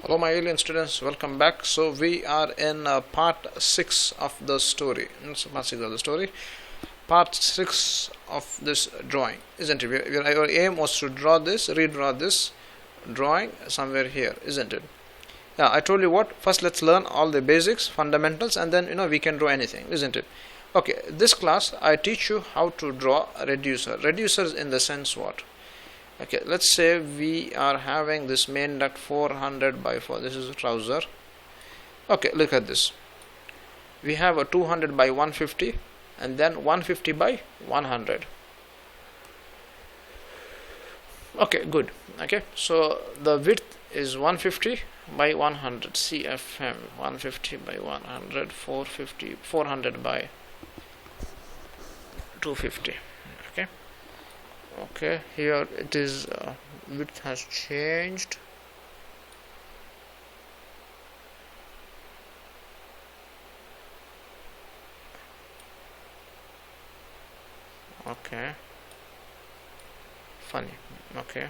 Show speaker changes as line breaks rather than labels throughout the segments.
Hello my alien students, welcome back. So we are in part 6 of the story. Part 6 of this drawing, isn't it? Our aim was to redraw this drawing somewhere here, isn't it? Yeah, I told you what, first let's learn all the basics, fundamentals, and then we can draw anything, isn't it? Okay, this class I teach you how to draw a reducer. Reducers in the sense what? Okay, let's say we are having this main duct 400 by 4. This is a trouser. Okay, look at this. We have a 200 by 150 and then 150 by 100. Okay, good. Okay, so the width is 150 by 100 CFM. 150 by 100, 400 by 250. Okay, here it is, width has changed. Okay, funny. Okay,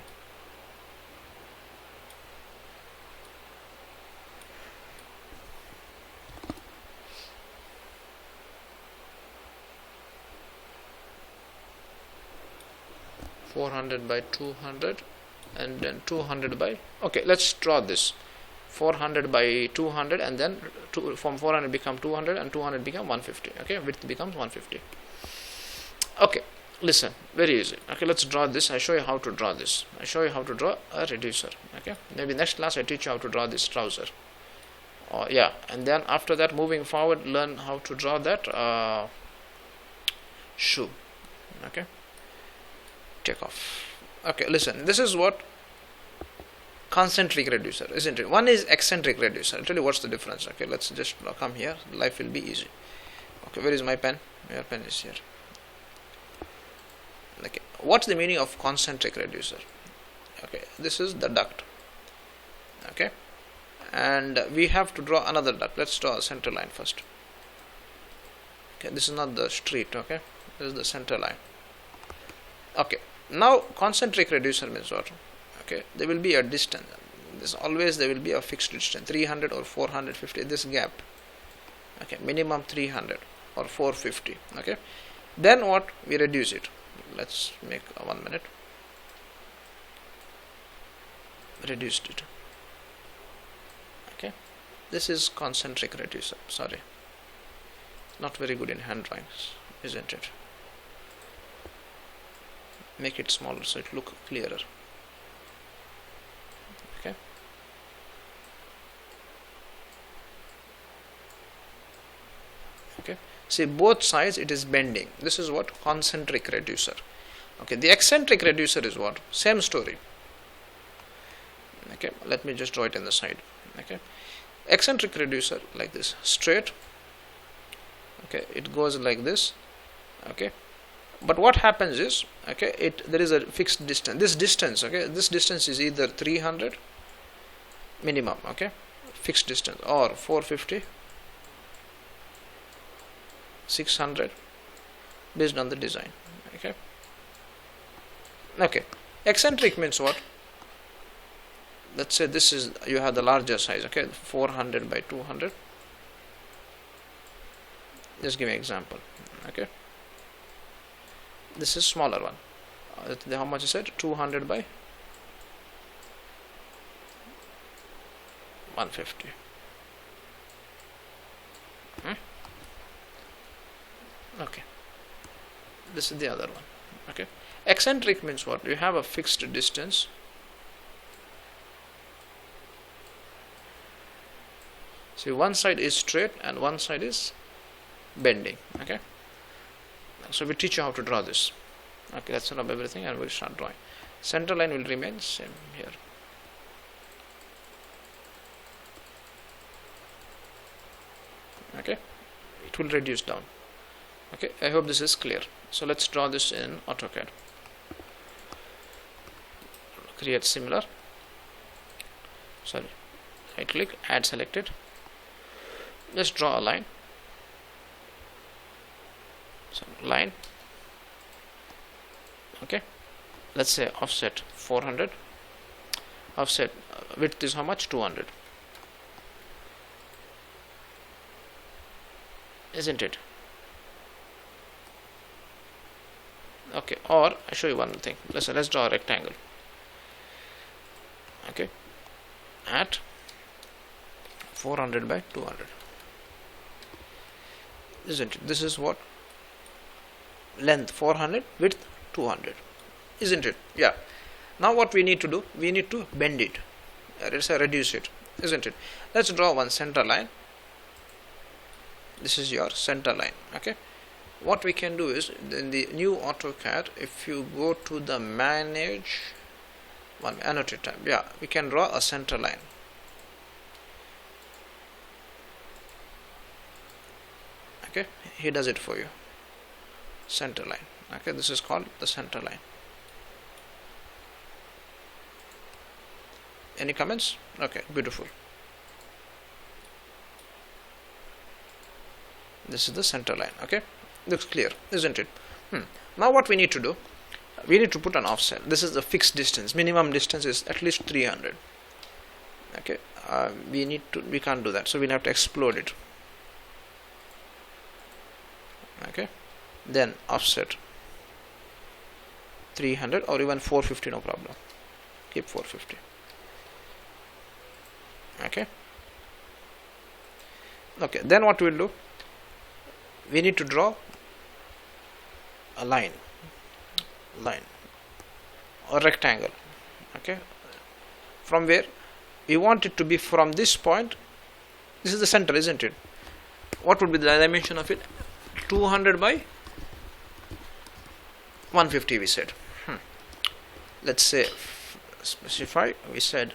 (400 by 200) and then 200 by, okay, let's draw this 400 by 200 and then from 400 become 200 and 200 become 150. Okay, width becomes 150. Okay, listen, very easy. Okay, let's draw this. I show you how to draw this. I show you how to draw a reducer. Okay, maybe next class I teach you how to draw this trouser. Yeah, and then after that, moving forward, learn how to draw that shoe. Okay, take off. Okay, listen, this is what concentric reducer, isn't it? One is eccentric reducer. I'll tell you what's the difference. Okay, let's just come here. Life will be easy. Okay, where is my pen? Your pen is here. Okay, what's the meaning of concentric reducer? Okay, this is the duct. Okay, and we have to draw another duct. Let's draw a center line first. Okay, this is not the street. Okay, this is the center line. Okay, now concentric reducer means what? Okay, there will be a distance. There will be a fixed distance, 300 or 450. This gap. Okay, minimum 300 or 450. Okay, then what? We reduce it. Let's make 1 minute. Reduced it. Okay, this is concentric reducer. Sorry, not very good in hand drawings, isn't it? Make it smaller so it look clearer. Okay, okay, see both sides it is bending. This is what? Concentric reducer. Okay, the eccentric reducer is what? Same story. Okay, let me just draw it in the side. Okay, eccentric reducer like this, straight. Okay, it goes like this. Okay, but what happens is, okay, there is a fixed distance. This distance, okay, this distance is either 300 minimum, okay, fixed distance, or 450, 600, based on the design. Okay, okay, eccentric means what? Let's say this is, you have the larger size. Okay, 400 by 200. Just give me an example. Okay, this is smaller one. How much is it? 200 by 150. Okay, this is the other one. Okay, eccentric means what? You have a fixed distance. See, one side is straight and one side is bending. Okay, so we teach you how to draw this. Okay, let's sum up everything and we'll start drawing. Center line will remain same here. Okay, it will reduce down. Okay, I hope this is clear. So let's draw this in AutoCAD. Create similar. Sorry, right click, add selected. Let's draw a line. So line. Okay, let's say offset 400. offset width is how much? 200, isn't it? Okay, or I show you one thing. Let's draw a rectangle. Okay, at 400 by 200, isn't it? This is what? Length 400, width 200, isn't it? Yeah. Now what we need to do? We need to bend it. Let's reduce it, isn't it? Let's draw one center line. This is your center line. Okay. What we can do is, in the new AutoCAD, if you go to the manage one annotate tab, yeah, we can draw a center line. Okay, he does it for you. Center line. Okay, this is called the center line. Any comments? Okay, beautiful. This is the center line. Okay, looks clear, isn't it? Now what we need to do, we need to put an offset. This is the fixed distance. Minimum distance is at least 300. Okay, we can't do that, so we'll have to explode it. Okay, then offset 300 or even 450, no problem. Keep 450. Okay, then what we'll do, we need to draw a line or rectangle. Okay, from where we want it to be, from this point. This is the center, isn't it? What would be the dimension of it? 200 by 150, we said. Let's say specify, we said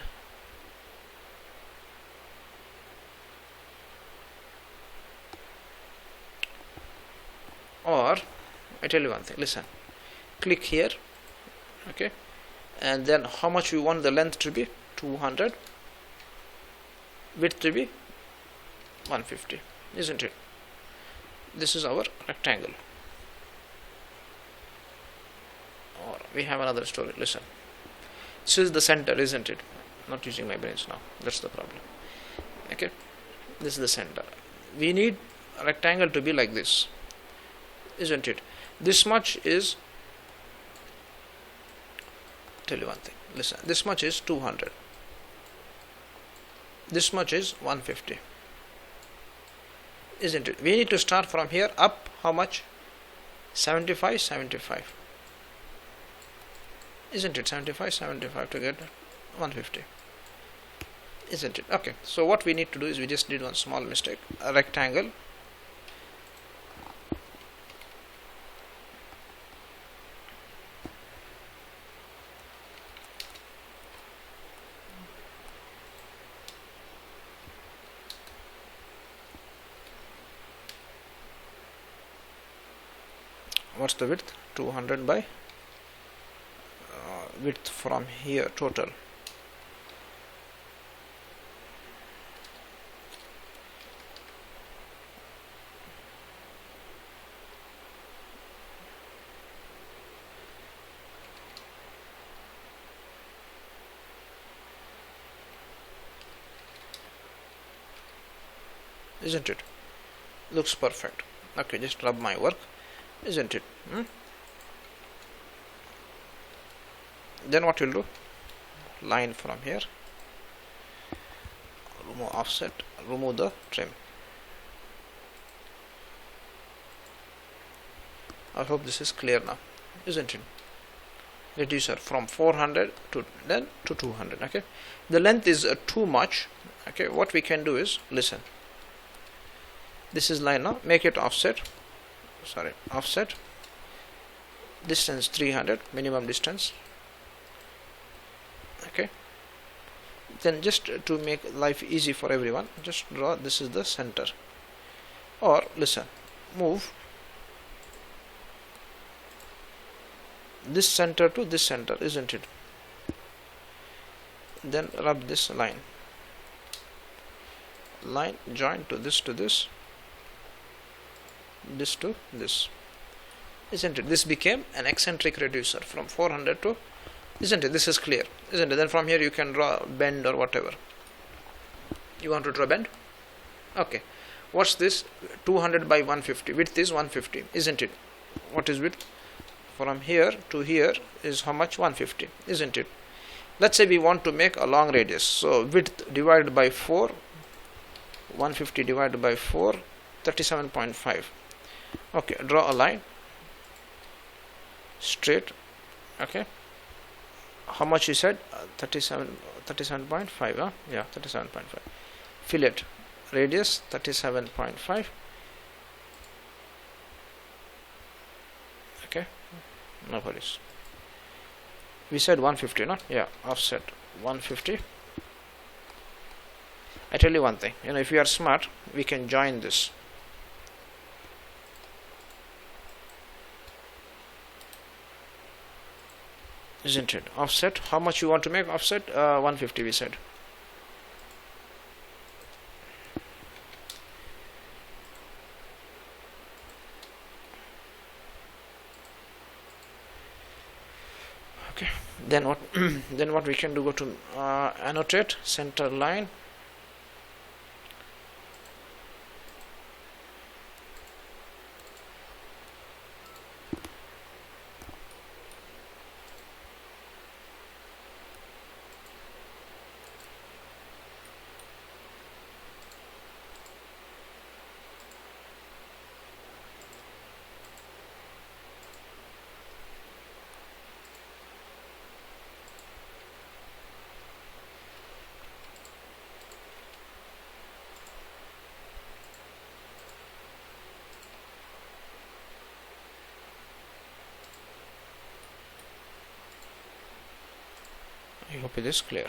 or I tell you one thing, listen, click here. Okay, and then how much we want the length to be? 200, width to be 150, isn't it? This is our rectangle. Or we have another story. Listen, this is the center, isn't it? Not using my brains now, that's the problem. Okay, this is the center. We need a rectangle to be like this, isn't it? This much is, tell you one thing, listen, this much is 200, this much is 150, isn't it? We need to start from here up. How much? 75, 75, isn't it? 75, 75 to get 150, isn't it? Okay, so what we need to do is, we just did one small mistake. A rectangle, what's the width? 200 by width from here total. Isn't it? Looks perfect. Okay, just rub my work, isn't it? Then what you'll do, line from here, remove offset, remove the trim. I hope this is clear now, isn't it? Reducer from 400 to then to 200. Okay, the length is too much. Okay, what we can do is, listen, this is line now, make it offset, offset, distance 300, minimum distance. Okay, then just to make life easy for everyone, just draw, this is the center. Or listen, move this center to this center, isn't it? Then rub this line join to this, this to this, isn't it? This became an eccentric reducer from 400 to isn't it? This is clear, isn't it? Then from here you can draw bend or whatever you want to draw bend. Okay, what's this? 200 by 150, width is 150, isn't it? What is width? From here to here is how much? 150, isn't it? Let's say we want to make a long radius, so width divided by 4, 150 divided by 4, 37.5. okay, draw a line straight. Okay, how much you said? 37.5, huh? Yeah, 37.5. fillet radius 37.5. okay, no worries. We said 150, no? Yeah, offset 150. I tell you one thing, if you are smart, we can join this. Isn't it? Offset, how much you want to make offset? 150 we said. Okay, then what? Then what we can do? Go to annotate center line. I hope it is clear.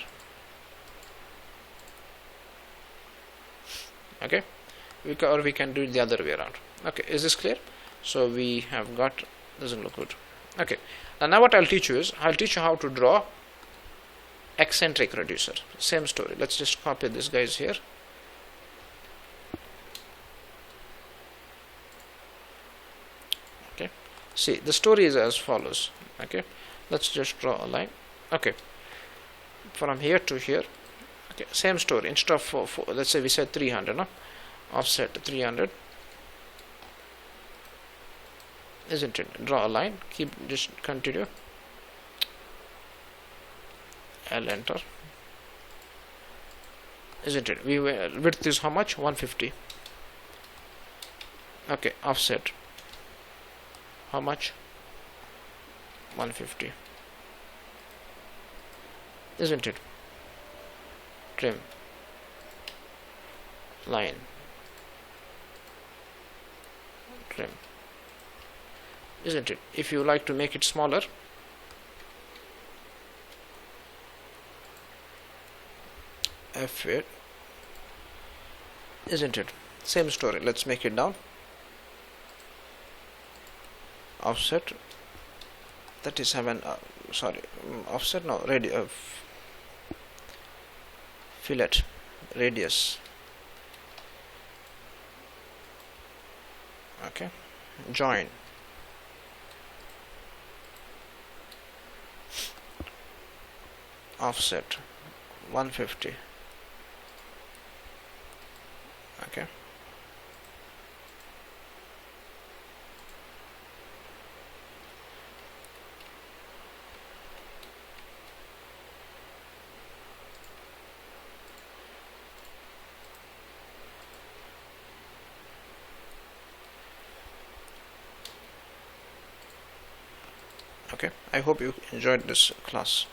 Okay, we can do it the other way around. Okay, is this clear? So we have got, doesn't look good. Okay, and now what I'll teach you is, I'll teach you how to draw eccentric reducer. Same story. Let's just copy this guys here. Okay, see, the story is as follows. Okay, let's just draw a line. Okay, from here to here. Okay, same story. Instead of let's say we said 300, no? Offset 300, isn't it? Draw a line. Keep, just continue. L enter. Isn't it? Width is how much? 150. Okay, offset. How much? 150. Isn't it? Trim. Line. Trim. Isn't it? If you like to make it smaller, F8. Isn't it? Same story. Let's make it down. Offset 37. Sorry, offset, no, fillet radius. Okay, join. Offset 150. Okay, okay, I hope you enjoyed this class.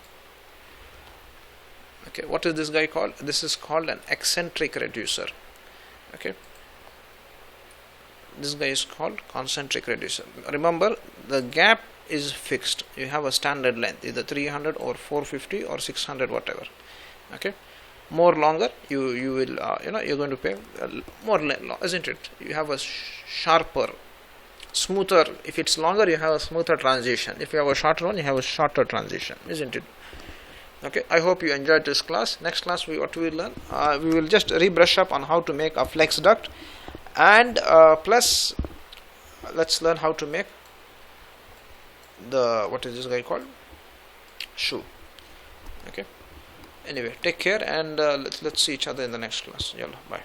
Okay, what is this guy called? This is called an eccentric reducer. Okay, this guy is called concentric reducer. Remember, the gap is fixed. You have a standard length, either 300 or 450 or 600, whatever. Okay, more longer you will you're going to pay more, isn't it? You have a sharper, smoother. If it's longer, you have a smoother transition. If you have a shorter one, you have a shorter transition, isn't it? Okay, I hope you enjoyed this class. Next class, what we will learn, we will just rebrush up on how to make a flex duct, and plus let's learn how to make the, what is this guy called, shoe. Okay, anyway, take care, and let's see each other in the next class. Yalla, bye.